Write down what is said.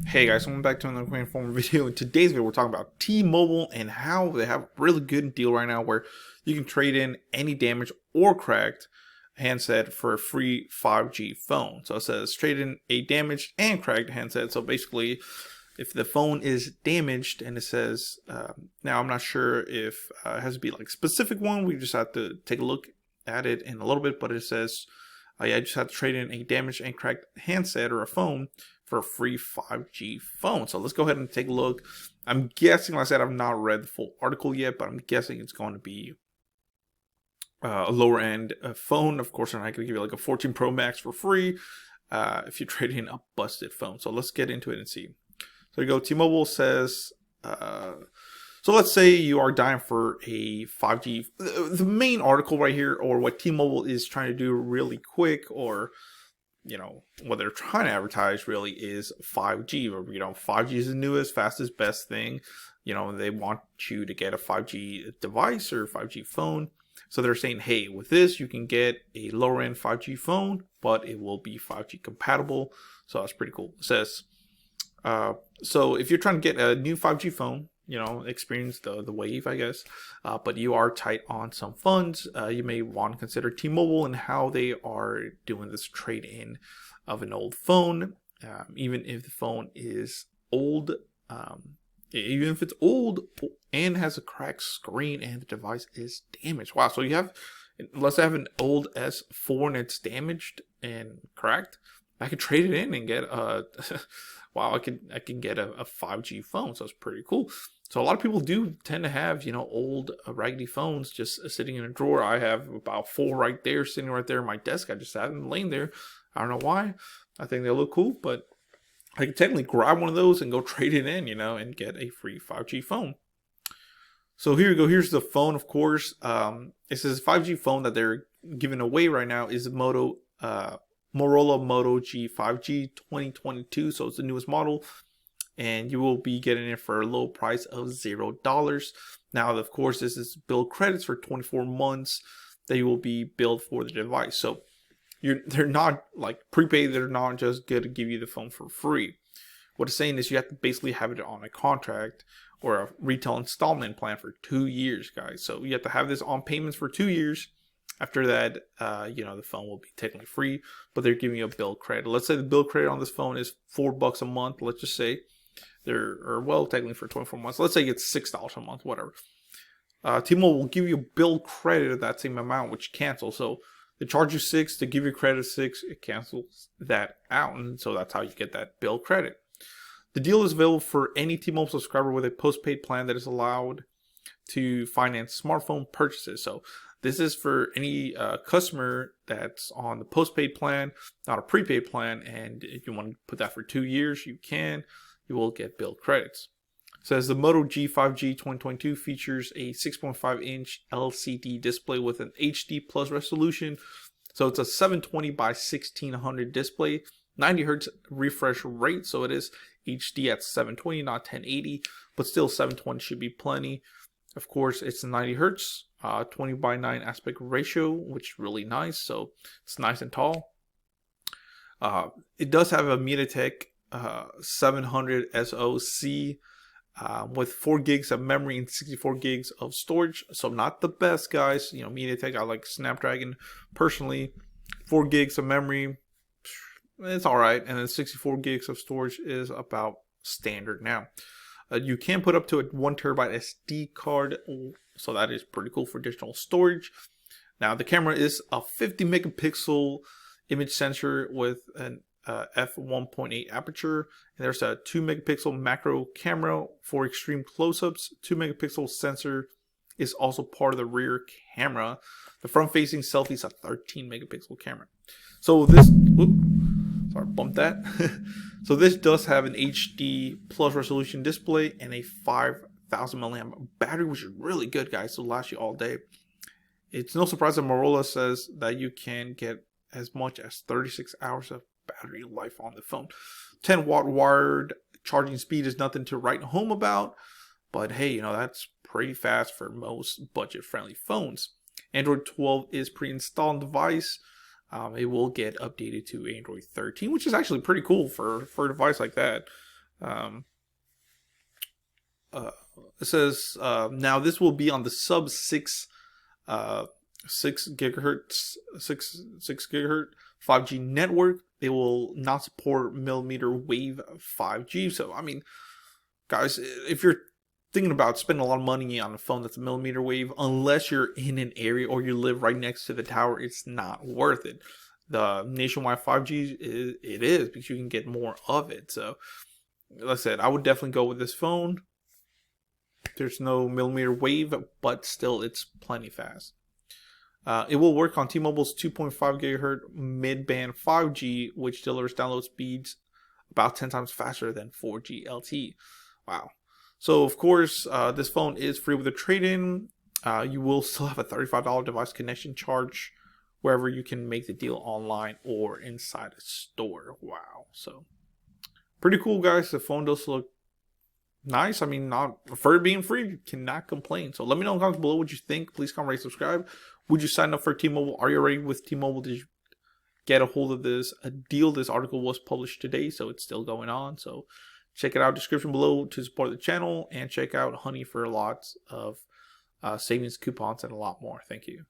Hey guys, welcome back to another quick informative video. In today's video, we're talking about T-Mobile and how they have a really good deal right now where you can trade in any damaged or cracked handset for a free 5G phone. So it says trade in a damaged and cracked handset. So basically, if the phone is damaged and it says, now I'm not sure if it has to be like a specific one. We just have to take a look at it in a little bit, but it says, yeah, I just have to trade in a damaged and cracked handset or a phone for a free 5G phone. So let's go ahead and take a look. I'm guessing, like I said, I've not read the full article yet, but I'm guessing it's going to be a lower end phone. Of course, they're not going to give you like a 14 Pro Max for free if you trade in a busted phone. So let's get into it and see. So you go, T-Mobile says, so let's say you are dying for a 5G. The main article right here, or what T-Mobile is trying to do really quick, or you know, what they're trying to advertise really is 5G. Or, you know, 5G is the newest, fastest, best thing. You know, they want you to get a 5G device or 5G phone. So they're saying, hey, with this, you can get a lower end 5G phone, but it will be 5G compatible. So that's pretty cool. It says, so if you're trying to get a new 5G phone, you know, experience the wave, I guess, but you are tight on some funds, you may want to consider T-Mobile and how they are doing this trade-in of an old phone, even if the phone is old, even if it's old and has a cracked screen and the device is damaged. Wow, so you have, let's have an old S4 and it's damaged and cracked, I could trade it in and get a wow, I can get a 5G phone. So it's pretty cool. So a lot of people do tend to have, you know, old raggedy phones just sitting in a drawer. I have about 4 right there, sitting right there on my desk. I just have them laying there. I don't know why. I think they look cool, but I can technically grab one of those and go trade it in, you know, and get a free 5G phone. So here you go. Here's the phone, of course. It says 5G phone that they're giving away right now is the Motorola Moto G 5G 2022. So it's the newest model. And you will be getting it for a low price of $0. Now, of course, this is billed credits for 24 months that you will be billed for the device. So they're not like prepaid. They're not just going to give you the phone for free. What it's saying is you have to basically have it on a contract or a retail installment plan for 2 years, guys. So you have to have this on payments for 2 years. After that, you know, the phone will be technically free, but they're giving you a bill credit. Let's say the bill credit on this phone is $4 a month. Let's just say well, technically for 24 months. Let's say it's $6 a month, whatever. T-Mobile will give you a bill credit of that same amount, which cancels. So they charge you $6 to give you credit $6. It cancels that out, and so that's how you get that bill credit. The deal is available for any T-Mobile subscriber with a postpaid plan that is allowed to finance smartphone purchases. So this is for any customer that's on the postpaid plan, not a prepaid plan, and if you want to put that for 2 years, you can. You will get bill credits. It says the Moto G 5G 2022 features a 6.5-inch LCD display with an HD plus resolution. So it's a 720 by 1600 display, 90 Hz refresh rate. So it is HD at 720, not 1080, but still 720 should be plenty. Of course, it's 90 Hz, 20 by 9 aspect ratio, which is really nice. So it's nice and tall. It does have a MediaTek 700 SoC with 4 gigs of memory and 64 gigs of storage. So not the best, guys. You know, MediaTek, I like Snapdragon personally. 4 gigs of memory, it's all right. And then 64 gigs of storage is about standard now. You can put up to a 1 terabyte SD card. So that is pretty cool for additional storage. Now the camera is a 50 megapixel image sensor with an f1.8 aperture, and there's a 2 megapixel macro camera for extreme close-ups. 2 megapixel sensor is also part of the rear camera. The front facing selfie is a 13 megapixel camera. So this, sorry, bumped that. So this does have an HD plus resolution display and a 5,000 milliamp battery, which is really good, guys. So it'll last you all day. It's no surprise that Motorola says that you can get as much as 36 hours of battery life on the phone. 10-watt wired charging speed is nothing to write home about, but hey, you know, that's pretty fast for most budget-friendly phones. Android 12 is pre-installed on the device. It will get updated to Android 13, which is actually pretty cool for a device like that. Um, it says now this will be on the sub 6 gigahertz 6 gigahertz 5G network. They will not support millimeter wave 5G. So I mean, guys, if you're thinking about spending a lot of money on a phone that's a millimeter wave, unless you're in an area or you live right next to the tower, it's not worth it. The nationwide 5G it is because you can get more of it. So like I said, I would definitely go with this phone. There's no millimeter wave, but still it's plenty fast. It will work on T-Mobile's 2.5 gigahertz mid-band 5G, which delivers download speeds about 10 times faster than 4G LTE. Wow. So, of course, this phone is free with a trade-in. You will still have a $35 device connection charge wherever you can make the deal online or inside a store. Wow. So, pretty cool, guys. The phone does look nice. I mean, not for it being free, you cannot complain. So let me know in the comments below what you think. Please comment, rate, subscribe. Would you sign up for T-Mobile? Are you already with T-Mobile? Did you get a hold of this deal? This article was published today, so it's still going on. So check it out. Description below to support the channel, and check out Honey for lots of savings, coupons, and a lot more. Thank you.